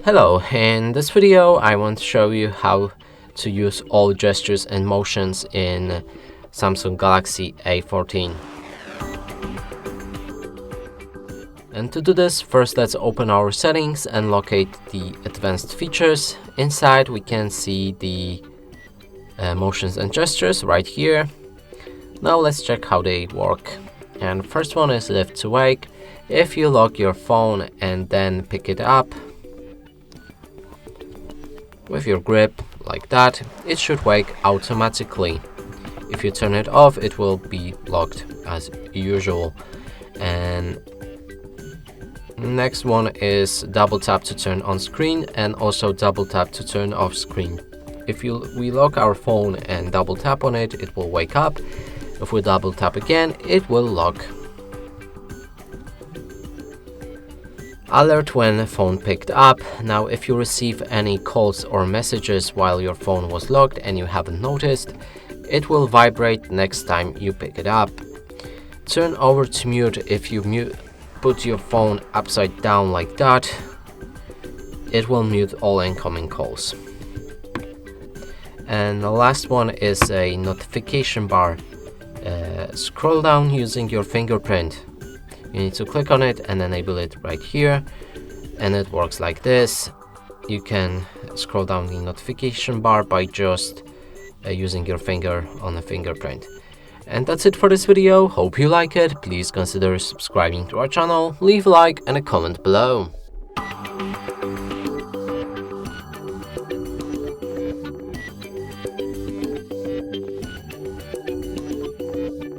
Hello, in this video I want to show you how to use all gestures and motions in Samsung Galaxy A14. And to do this, first let's open our settings and locate the advanced features. Inside we can see the motions and gestures right here. Now let's check how they work. And first one is lift to wake. If you lock your phone and then pick it up with your grip like that, it should wake automatically. If you turn it off, it will be locked as usual. And next one is double tap to turn on screen and also double tap to turn off screen. If we lock our phone and double tap on it, it will wake up. If we double tap again, it will lock. Alert when phone picked up. Now if you receive any calls or messages while your phone was locked and you haven't noticed, it will vibrate next time you pick it up. Turn over to mute. If you put your phone upside down like that, it will mute all incoming calls. And the last one is a notification bar. Scroll down using your fingerprint. You need to click on it and enable it right here, and it works like this. You can scroll down the notification bar by just using your finger on the fingerprint. And that's it for this video. Hope you like it. Please consider subscribing to our channel, leave a like and a comment below.